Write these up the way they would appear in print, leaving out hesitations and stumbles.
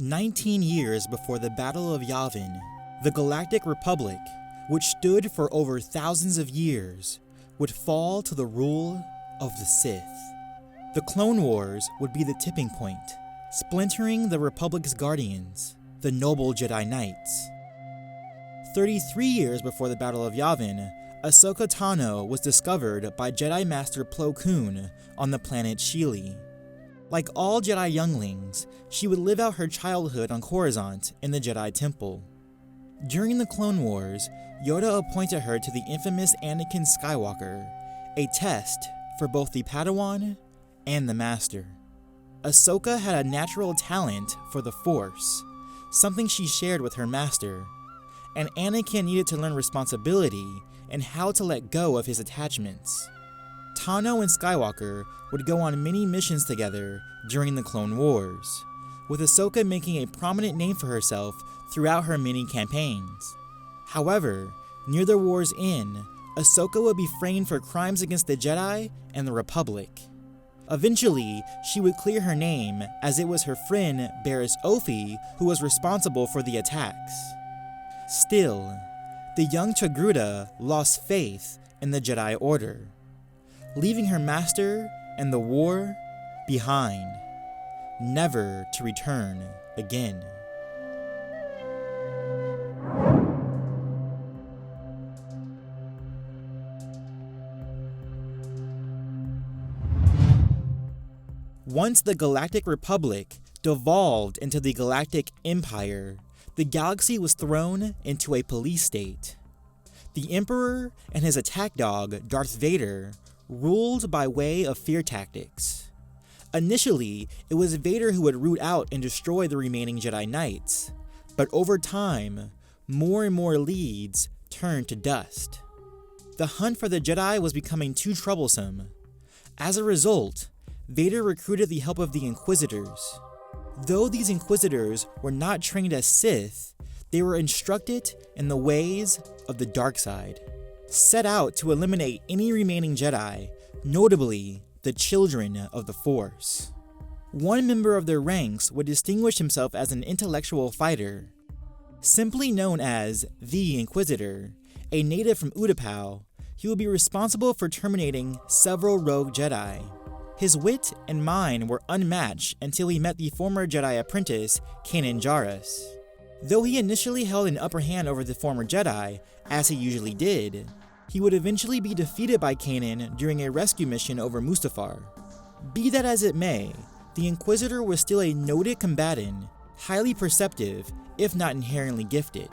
19 years before the Battle of Yavin, the Galactic Republic, which stood for over thousands of years, would fall to the rule of the Sith. The Clone Wars would be the tipping point, splintering the Republic's guardians, the noble Jedi Knights. 33 years before the Battle of Yavin, Ahsoka Tano was discovered by Jedi Master Plo Koon on the planet Sheely. Like all Jedi younglings, she would live out her childhood on Coruscant in the Jedi Temple. During the Clone Wars, Yoda appointed her to the infamous Anakin Skywalker, a test for both the Padawan and the Master. Ahsoka had a natural talent for the Force, something she shared with her master, and Anakin needed to learn responsibility and how to let go of his attachments. Tano and Skywalker would go on many missions together during the Clone Wars, with Ahsoka making a prominent name for herself throughout her many campaigns. However, near the war's end, Ahsoka would be framed for crimes against the Jedi and the Republic. Eventually, she would clear her name, as it was her friend Barriss Offee who was responsible for the attacks. Still, the young Togruta lost faith in the Jedi Order, leaving her master and the war behind, never to return again. Once the Galactic Republic devolved into the Galactic Empire, the galaxy was thrown into a police state. The Emperor and his attack dog, Darth Vader, ruled by way of fear tactics. Initially, it was Vader who would root out and destroy the remaining Jedi Knights, but over time, more and more leads turned to dust. The hunt for the Jedi was becoming too troublesome. As a result, Vader recruited the help of the Inquisitors. Though these Inquisitors were not trained as Sith, they were instructed in the ways of the dark side, set out to eliminate any remaining Jedi, notably the children of the Force. One member of their ranks would distinguish himself as an intellectual fighter. Simply known as the Inquisitor, a native from Utapau, he would be responsible for terminating several rogue Jedi. His wit and mind were unmatched until he met the former Jedi apprentice, Kanan Jarrus. Though he initially held an upper hand over the former Jedi, as he usually did, he would eventually be defeated by Kanan during a rescue mission over Mustafar. Be that as it may, the Inquisitor was still a noted combatant, highly perceptive, if not inherently gifted.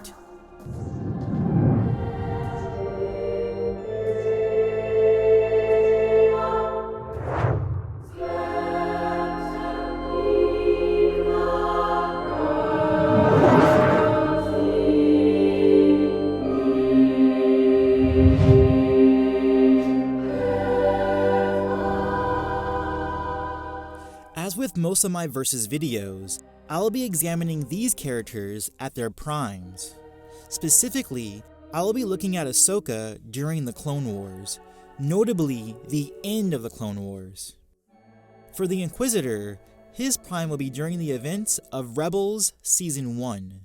As with most of my Versus videos, I'll be examining these characters at their primes. Specifically, I'll be looking at Ahsoka during the Clone Wars, notably the end of the Clone Wars. For the Inquisitor, his prime will be during the events of Rebels Season 1.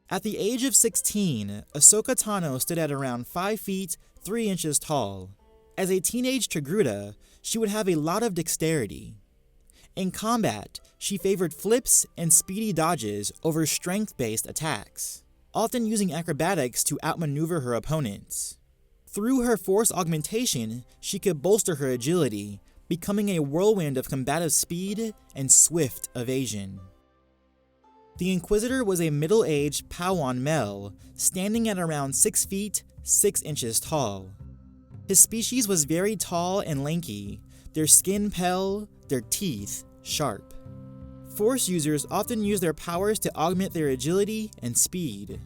At the age of 16, Ahsoka Tano stood at around 5 feet 3 inches tall. As a teenage Togruta, she would have a lot of dexterity. In combat, she favored flips and speedy dodges over strength-based attacks, often using acrobatics to outmaneuver her opponents. Through her force augmentation, she could bolster her agility, becoming a whirlwind of combative speed and swift evasion. The Inquisitor was a middle-aged Padawan male, standing at around 6 feet 6 inches tall. His species was very tall and lanky, their skin pale, their teeth sharp. Force users often use their powers to augment their agility and speed.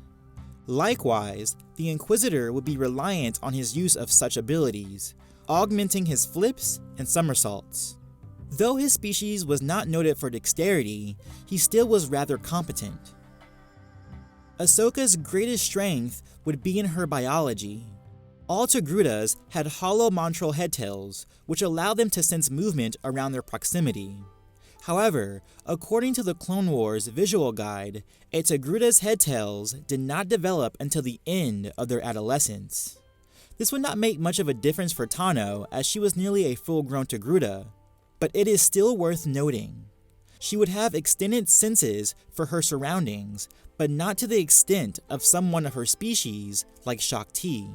Likewise, the Inquisitor would be reliant on his use of such abilities, augmenting his flips and somersaults. Though his species was not noted for dexterity, he still was rather competent. Ahsoka's greatest strength would be in her biology. All Togrutas had hollow montral headtails, which allowed them to sense movement around their proximity. However, according to the Clone Wars visual guide, a Togruta's headtails did not develop until the end of their adolescence. This would not make much of a difference for Tano, as she was nearly a full-grown Togruta, but it is still worth noting. She would have extended senses for her surroundings, but not to the extent of someone of her species like Shaak Ti.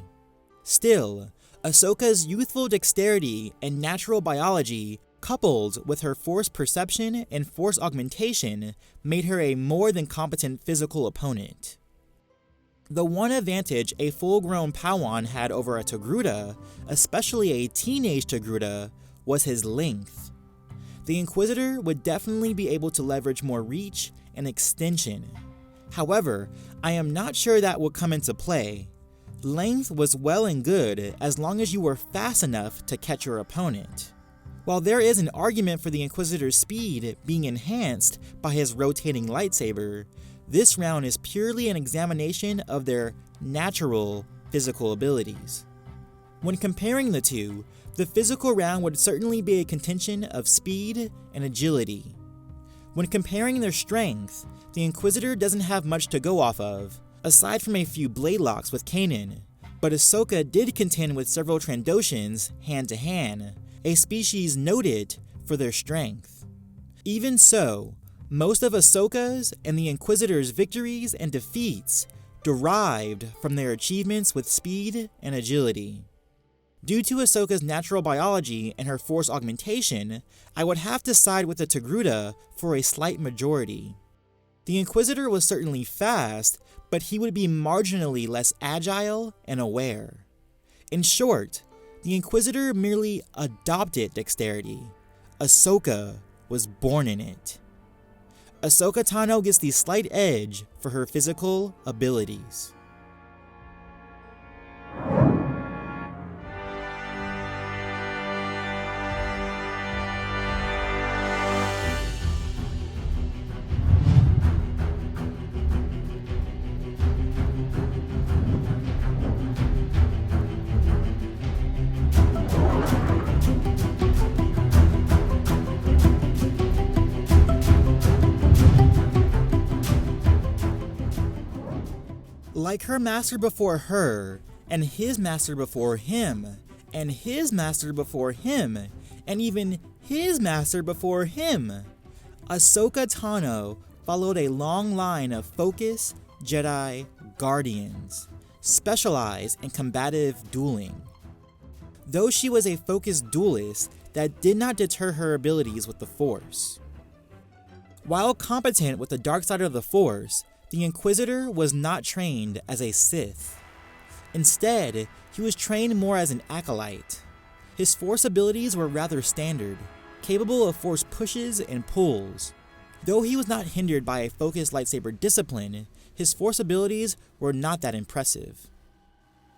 Still, Ahsoka's youthful dexterity and natural biology, coupled with her force perception and force augmentation, made her a more than competent physical opponent. The one advantage a full-grown Padawan had over a Togruta, especially a teenage Togruta, was his length. The Inquisitor would definitely be able to leverage more reach and extension. However, I am not sure that will come into play. Length was well and good as long as you were fast enough to catch your opponent. While there is an argument for the Inquisitor's speed being enhanced by his rotating lightsaber, this round is purely an examination of their natural physical abilities. When comparing the two, the physical round would certainly be a contention of speed and agility. When comparing their strength, the Inquisitor doesn't have much to go off of, aside from a few blade locks with Kanan, but Ahsoka did contend with several Trandoshans hand to hand, a species noted for their strength. Even so, most of Ahsoka's and the Inquisitor's victories and defeats derived from their achievements with speed and agility. Due to Ahsoka's natural biology and her force augmentation, I would have to side with the Togruta for a slight majority. The Inquisitor was certainly fast, but he would be marginally less agile and aware. In short, the Inquisitor merely adopted dexterity. Ahsoka was born in it. Ahsoka Tano gets the slight edge for her physical abilities. Like her master before her, and his master before him, and his master before him, and even his master before him, Ahsoka Tano followed a long line of focus Jedi guardians, specialized in combative dueling. Though she was a focused duelist, that did not deter her abilities with the Force. While competent with the dark side of the Force, the Inquisitor was not trained as a Sith. Instead, he was trained more as an acolyte. His Force abilities were rather standard, capable of Force pushes and pulls. Though he was not hindered by a focused lightsaber discipline, his Force abilities were not that impressive.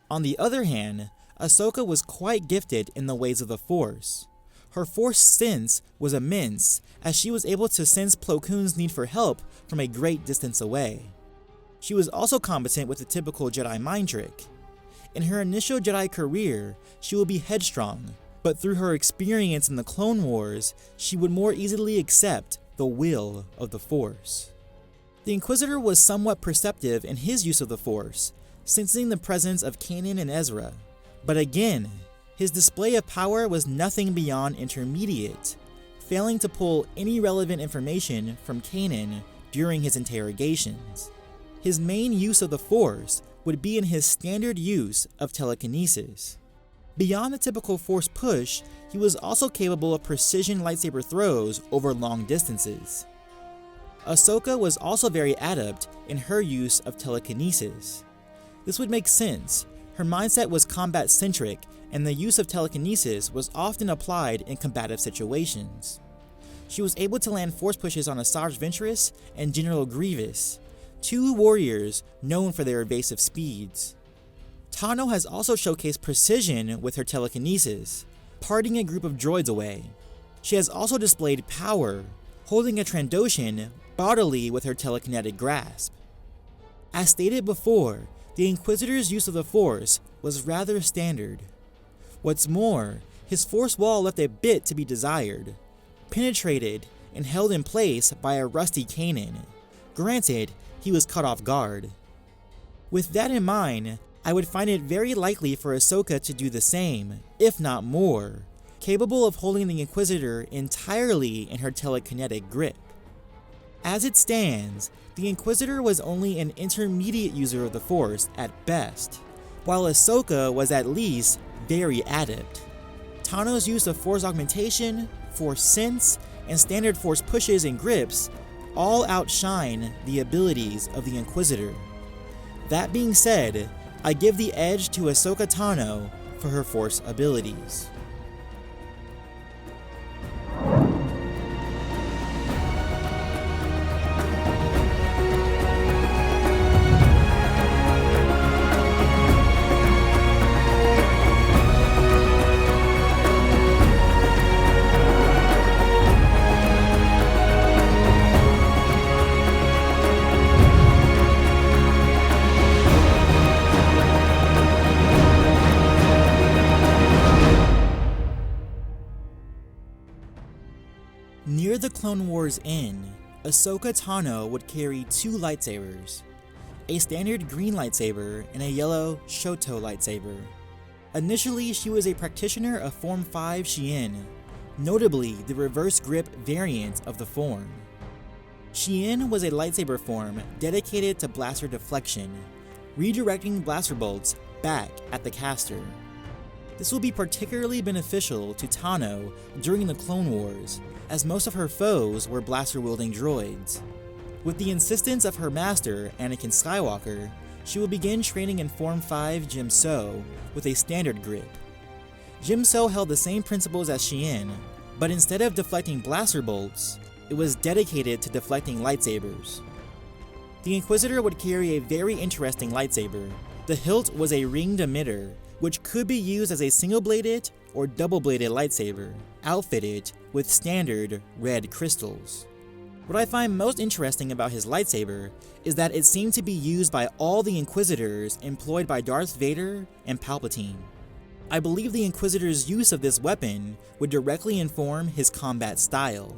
On the other hand, Ahsoka was quite gifted in the ways of the Force. Her Force sense was immense, as she was able to sense Plo Koon's need for help from a great distance away. She was also competent with the typical Jedi mind trick. In her initial Jedi career, she would be headstrong, but through her experience in the Clone Wars, she would more easily accept the will of the Force. The Inquisitor was somewhat perceptive in his use of the Force, sensing the presence of Kanan and Ezra, but again, his display of power was nothing beyond intermediate, failing to pull any relevant information from Kanan during his interrogations. His main use of the Force would be in his standard use of telekinesis. Beyond the typical Force push, he was also capable of precision lightsaber throws over long distances. Ahsoka was also very adept in her use of telekinesis. This would make sense. Her mindset was combat-centric, and the use of telekinesis was often applied in combative situations. She was able to land Force pushes on Asajj Ventress and General Grievous, two warriors known for their evasive speeds. Tano has also showcased precision with her telekinesis, parting a group of droids away. She has also displayed power, holding a Trandoshan bodily with her telekinetic grasp. As stated before, the Inquisitor's use of the Force was rather standard. What's more, his Force wall left a bit to be desired, penetrated and held in place by a rusty Kanan. Granted, he was caught off guard. With that in mind, I would find it very likely for Ahsoka to do the same, if not more, capable of holding the Inquisitor entirely in her telekinetic grip. As it stands, the Inquisitor was only an intermediate user of the Force at best, while Ahsoka was at least very adept. Tano's use of Force augmentation, Force sense, and standard Force pushes and grips all outshine the abilities of the Inquisitor. That being said, I give the edge to Ahsoka Tano for her Force abilities. Near the Clone Wars end, Ahsoka Tano would carry two lightsabers, a standard green lightsaber and a yellow Shoto lightsaber. Initially, she was a practitioner of Form 5 Xi'an, notably the reverse grip variant of the form. Xi'an was a lightsaber form dedicated to blaster deflection, redirecting blaster bolts back at the caster. This will be particularly beneficial to Tano during the Clone Wars, as most of her foes were blaster-wielding droids. With the insistence of her master, Anakin Skywalker, she will begin training in Form 5 Jim-So with a standard grip. Jim-So held the same principles as Xi'an, but instead of deflecting blaster bolts, it was dedicated to deflecting lightsabers. The Inquisitor would carry a very interesting lightsaber. The hilt was a ringed emitter, which could be used as a single-bladed or double-bladed lightsaber, outfitted with standard red crystals. What I find most interesting about his lightsaber is that it seemed to be used by all the Inquisitors employed by Darth Vader and Palpatine. I believe the Inquisitor's use of this weapon would directly inform his combat style.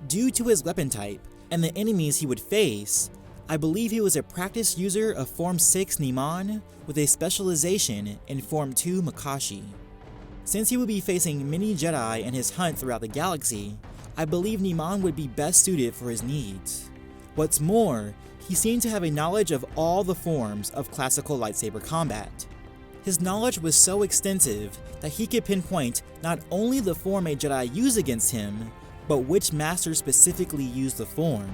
Due to his weapon type and the enemies he would face, I believe he was a practiced user of Form 6 Niman with a specialization in Form 2 Makashi. Since he would be facing many Jedi in his hunt throughout the galaxy, I believe Niman would be best suited for his needs. What's more, he seemed to have a knowledge of all the forms of classical lightsaber combat. His knowledge was so extensive that he could pinpoint not only the form a Jedi used against him, but which master specifically used the form.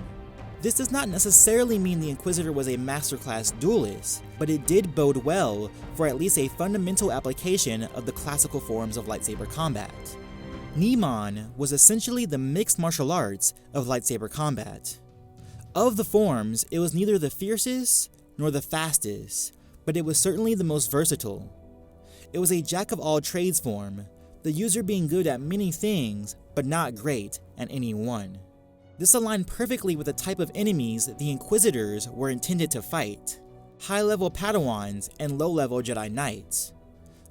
This does not necessarily mean the Inquisitor was a masterclass duelist, but it did bode well for at least a fundamental application of the classical forms of lightsaber combat. Niman was essentially the mixed martial arts of lightsaber combat. Of the forms, it was neither the fiercest nor the fastest, but it was certainly the most versatile. It was a jack-of-all-trades form, the user being good at many things, but not great at any one. This aligned perfectly with the type of enemies the Inquisitors were intended to fight: high-level Padawans and low-level Jedi Knights,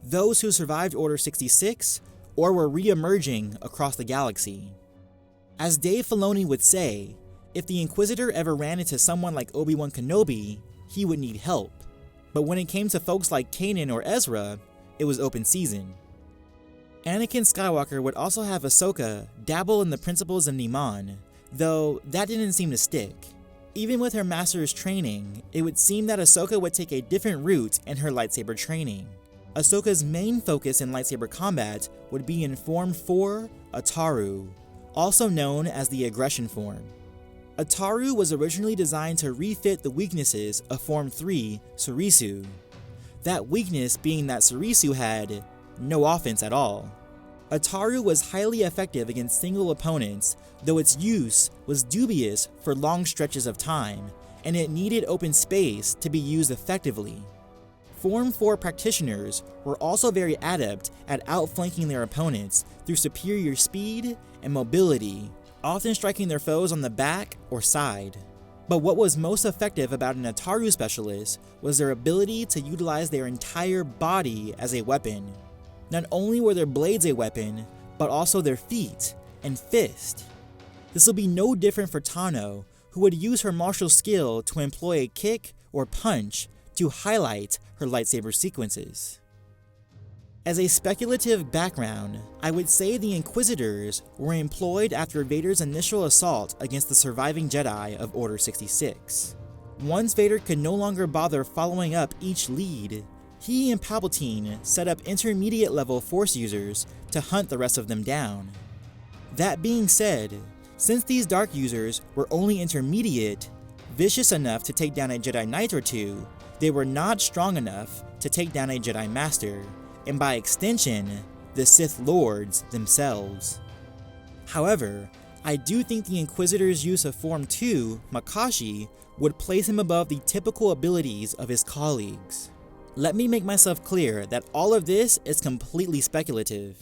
those who survived Order 66 or were re-emerging across the galaxy. As Dave Filoni would say, if the Inquisitor ever ran into someone like Obi-Wan Kenobi, he would need help, but when it came to folks like Kanan or Ezra, it was open season. Anakin Skywalker would also have Ahsoka dabble in the principles of Niman, though that didn't seem to stick. Even with her master's training, it would seem that Ahsoka would take a different route in her lightsaber training. Ahsoka's main focus in lightsaber combat would be in Form 4 Ataru, also known as the Aggression Form. Ataru was originally designed to refit the weaknesses of Form 3 Surisu, that weakness being that Surisu had no offense at all. Ataru was highly effective against single opponents, though its use was dubious for long stretches of time, and it needed open space to be used effectively. Form 4 practitioners were also very adept at outflanking their opponents through superior speed and mobility, often striking their foes on the back or side. But what was most effective about an Ataru specialist was their ability to utilize their entire body as a weapon. Not only were their blades a weapon, but also their feet and fist. This will be no different for Tano, who would use her martial skill to employ a kick or punch to highlight her lightsaber sequences. As a speculative background, I would say the Inquisitors were employed after Vader's initial assault against the surviving Jedi of Order 66. Once Vader could no longer bother following up each lead, he and Palpatine set up intermediate-level Force users to hunt the rest of them down. That being said, since these Dark users were only intermediate, vicious enough to take down a Jedi Knight or two, they were not strong enough to take down a Jedi Master, and by extension, the Sith Lords themselves. However, I do think the Inquisitor's use of Form 2, Makashi, would place him above the typical abilities of his colleagues. Let me make myself clear that all of this is completely speculative.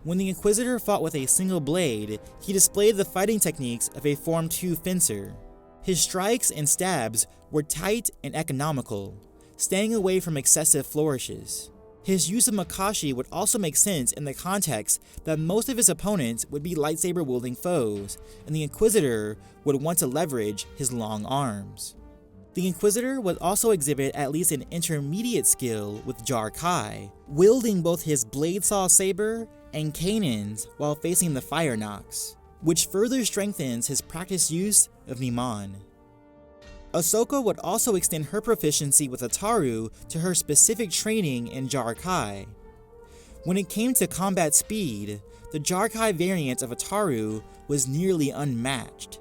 When the Inquisitor fought with a single blade, he displayed the fighting techniques of a Form 2 fencer. His strikes and stabs were tight and economical, staying away from excessive flourishes. His use of Makashi would also make sense in the context that most of his opponents would be lightsaber-wielding foes, and the Inquisitor would want to leverage his long arms. The Inquisitor would also exhibit at least an intermediate skill with Jar Kai, wielding both his blade saw saber and Kanan's while facing the Fire Nox, which further strengthens his practiced use of Niman. Ahsoka would also extend her proficiency with Ataru to her specific training in Jar Kai. When it came to combat speed, the Jar Kai variant of Ataru was nearly unmatched,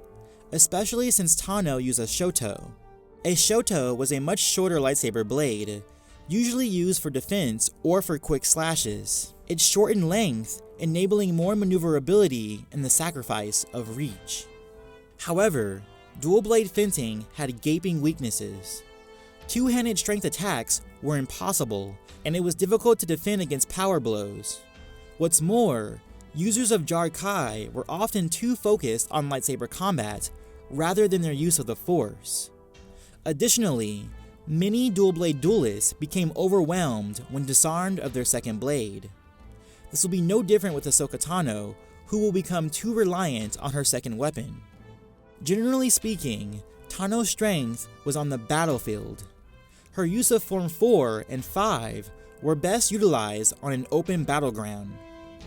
especially since Tano used a Shoto. A Shoto was a much shorter lightsaber blade, usually used for defense or for quick slashes. It shortened length, enabling more maneuverability in the sacrifice of reach. However, dual blade fencing had gaping weaknesses. Two-handed strength attacks were impossible, and it was difficult to defend against power blows. What's more, users of Jar Kai were often too focused on lightsaber combat rather than their use of the Force. Additionally, many dual-blade duelists became overwhelmed when disarmed of their second blade. This will be no different with Ahsoka Tano, who will become too reliant on her second weapon. Generally speaking, Tano's strength was on the battlefield. Her use of Form 4 and 5 were best utilized on an open battleground.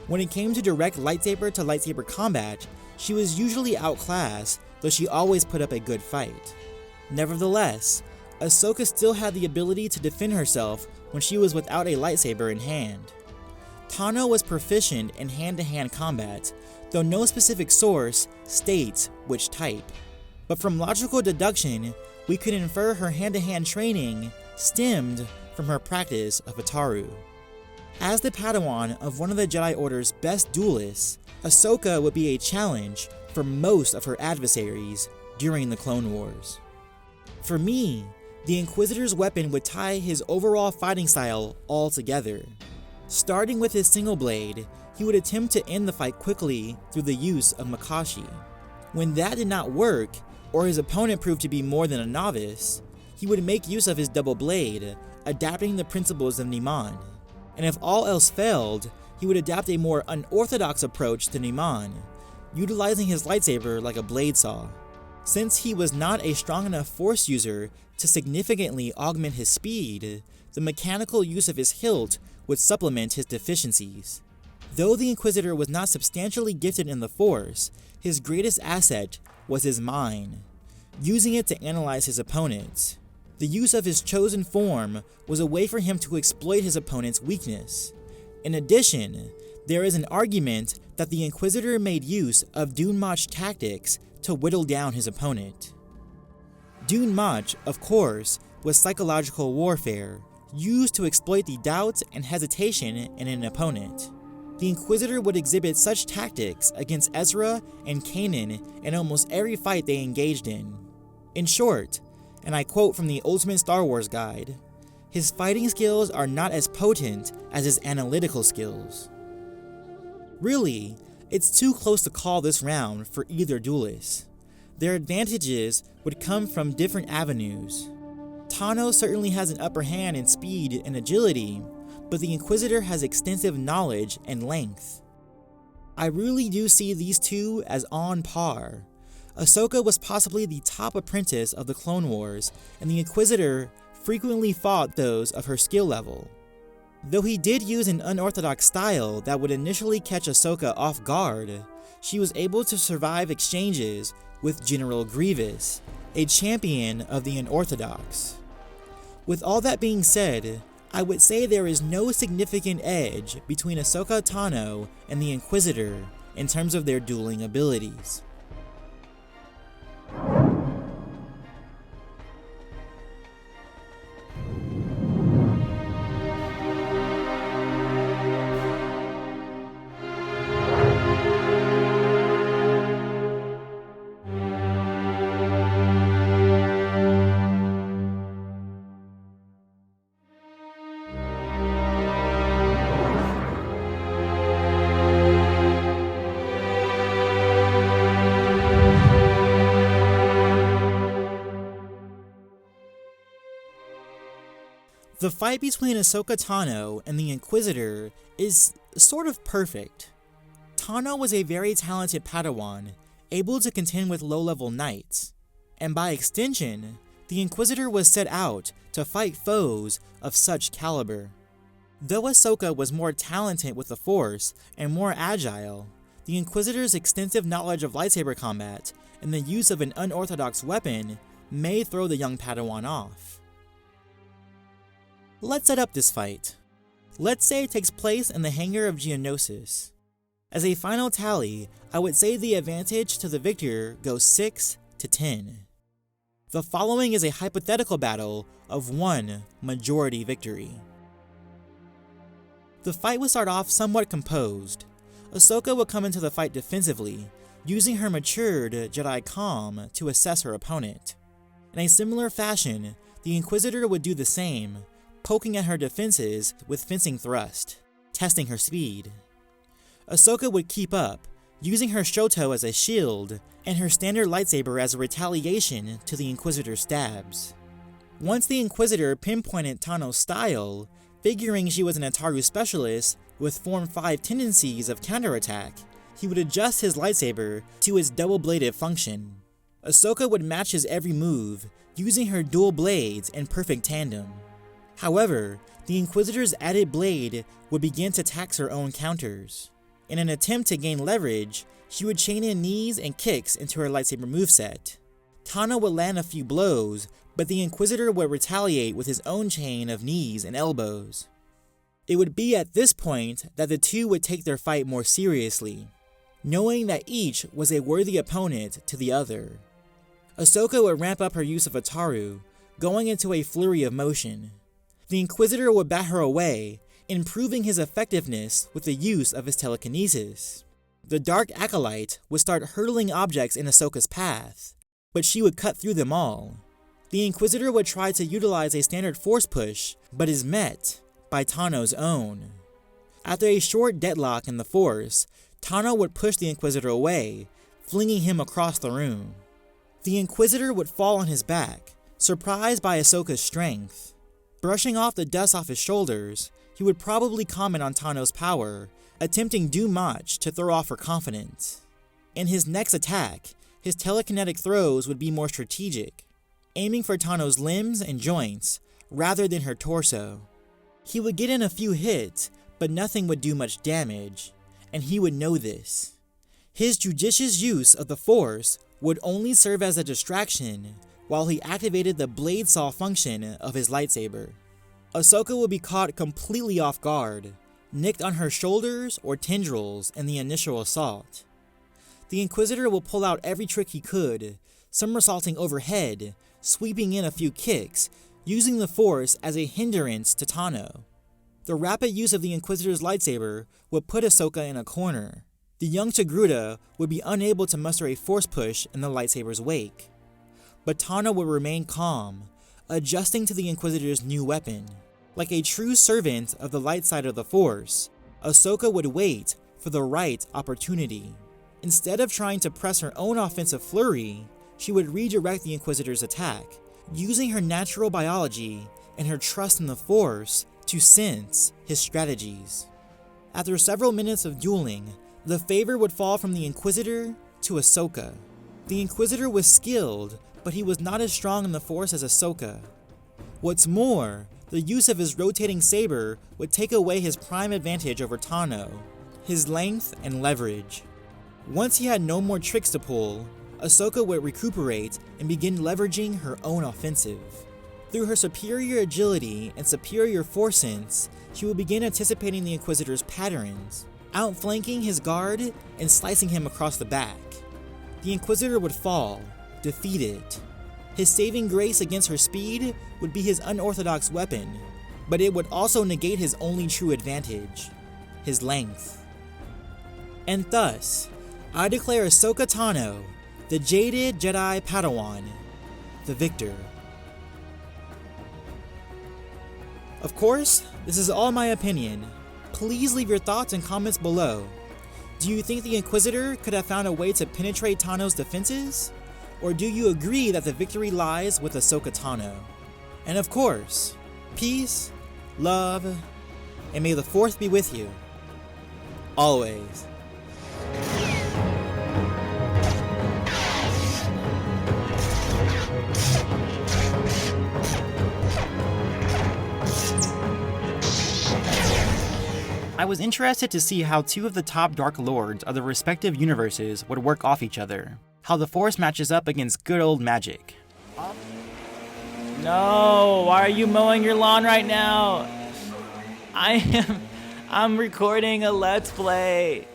When it came to direct lightsaber-to-lightsaber combat, she was usually outclassed, though she always put up a good fight. Nevertheless, Ahsoka still had the ability to defend herself when she was without a lightsaber in hand. Tano was proficient in hand-to-hand combat, though no specific source states which type. But from logical deduction, we could infer her hand-to-hand training stemmed from her practice of Ataru. As the padawan of one of the Jedi Order's best duelists, Ahsoka would be a challenge for most of her adversaries during the Clone Wars. For me, the Inquisitor's weapon would tie his overall fighting style all together. Starting with his single blade, he would attempt to end the fight quickly through the use of Makashi. When that did not work, or his opponent proved to be more than a novice, he would make use of his double blade, adapting the principles of Niman. And if all else failed, he would adapt a more unorthodox approach to Niman, utilizing his lightsaber like a blade saw. Since he was not a strong enough Force user to significantly augment his speed, the mechanical use of his hilt would supplement his deficiencies. Though the Inquisitor was not substantially gifted in the Force, his greatest asset was his mind, using it to analyze his opponents. The use of his chosen form was a way for him to exploit his opponent's weakness. In addition, there is an argument that the Inquisitor made use of Dune Mach tactics to whittle down his opponent. Dune Mach, of course, was psychological warfare, used to exploit the doubts and hesitation in an opponent. The Inquisitor would exhibit such tactics against Ezra and Kanan in almost every fight they engaged in. In short, and I quote from the Ultimate Star Wars Guide, his fighting skills are not as potent as his analytical skills. Really, it's too close to call this round for either duelist. Their advantages would come from different avenues. Tano certainly has an upper hand in speed and agility, but the Inquisitor has extensive knowledge and length. I really do see these two as on par. Ahsoka was possibly the top apprentice of the Clone Wars, and the Inquisitor frequently fought those of her skill level. Though he did use an unorthodox style that would initially catch Ahsoka off guard, she was able to survive exchanges with General Grievous, a champion of the unorthodox. With all that being said, I would say there is no significant edge between Ahsoka Tano and the Inquisitor in terms of their dueling abilities. The fight between Ahsoka Tano and the Inquisitor is sort of perfect. Tano was a very talented padawan, able to contend with low-level knights, and by extension, the Inquisitor was set out to fight foes of such caliber. Though Ahsoka was more talented with the Force and more agile, the Inquisitor's extensive knowledge of lightsaber combat and the use of an unorthodox weapon may throw the young padawan off. Let's set up this fight. Let's say it takes place in the hangar of Geonosis. As a final tally, I would say the advantage to the victor goes 6-10. The following is a hypothetical battle of one majority victory. The fight would start off somewhat composed. Ahsoka would come into the fight defensively, using her matured Jedi calm to assess her opponent. In a similar fashion, the Inquisitor would do the same, poking at her defenses with fencing thrust, testing her speed. Ahsoka would keep up, using her Shoto as a shield and her standard lightsaber as a retaliation to the Inquisitor's stabs. Once the Inquisitor pinpointed Tano's style, figuring she was an Ataru specialist with Form 5 tendencies of counterattack, he would adjust his lightsaber to its double-bladed function. Ahsoka would match his every move, using her dual blades in perfect tandem. However, the Inquisitor's added blade would begin to tax her own counters. In an attempt to gain leverage, she would chain in knees and kicks into her lightsaber moveset. Tano would land a few blows, but the Inquisitor would retaliate with his own chain of knees and elbows. It would be at this point that the two would take their fight more seriously, knowing that each was a worthy opponent to the other. Ahsoka would ramp up her use of Ataru, going into a flurry of motion. The Inquisitor would bat her away, improving his effectiveness with the use of his telekinesis. The Dark Acolyte would start hurtling objects in Ahsoka's path, but she would cut through them all. The Inquisitor would try to utilize a standard force push, but is met by Tano's own. After a short deadlock in the Force, Tano would push the Inquisitor away, flinging him across the room. The Inquisitor would fall on his back, surprised by Ahsoka's strength. Brushing off the dust off his shoulders, he would probably comment on Tano's power, attempting too much to throw off her confidence. In his next attack, his telekinetic throws would be more strategic, aiming for Tano's limbs and joints, rather than her torso. He would get in a few hits, but nothing would do much damage, and he would know this. His judicious use of the Force would only serve as a distraction, while he activated the blade saw function of his lightsaber. Ahsoka would be caught completely off guard, nicked on her shoulders or tendrils in the initial assault. The Inquisitor will pull out every trick he could, somersaulting overhead, sweeping in a few kicks, using the Force as a hindrance to Tano. The rapid use of the Inquisitor's lightsaber would put Ahsoka in a corner. The young Togruta would be unable to muster a force push in the lightsaber's wake. But Tano would remain calm, adjusting to the Inquisitor's new weapon. Like a true servant of the light side of the Force, Ahsoka would wait for the right opportunity. Instead of trying to press her own offensive flurry, she would redirect the Inquisitor's attack, using her natural biology and her trust in the Force to sense his strategies. After several minutes of dueling, The favor would fall from the Inquisitor to Ahsoka. The Inquisitor was skilled, but he was not as strong in the Force as Ahsoka. What's more, the use of his rotating saber would take away his prime advantage over Tano, his length and leverage. Once he had no more tricks to pull, Ahsoka would recuperate and begin leveraging her own offensive. Through her superior agility and superior force sense, she would begin anticipating the Inquisitor's patterns, outflanking his guard and slicing him across the back. The Inquisitor would fall, defeated. His saving grace against her speed would be his unorthodox weapon, but it would also negate his only true advantage, his length. And thus, I declare Ahsoka Tano, the Jaded Jedi Padawan, the victor. Of course, this is all my opinion. Please leave your thoughts and comments below. Do you think the Inquisitor could have found a way to penetrate Tano's defenses? Or do you agree that the victory lies with Ahsoka Tano? And of course, peace, love, and may the Fourth be with you. Always. I was interested to see how two of the top Dark Lords of the respective universes would work off each other. How the Force matches up against good old magic. No, why are you mowing your lawn right now? I'm recording a Let's Play.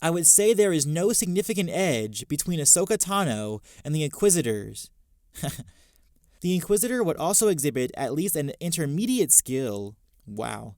I would say there is no significant edge between Ahsoka Tano and the Inquisitors. The Inquisitor would also exhibit at least an intermediate skill, wow,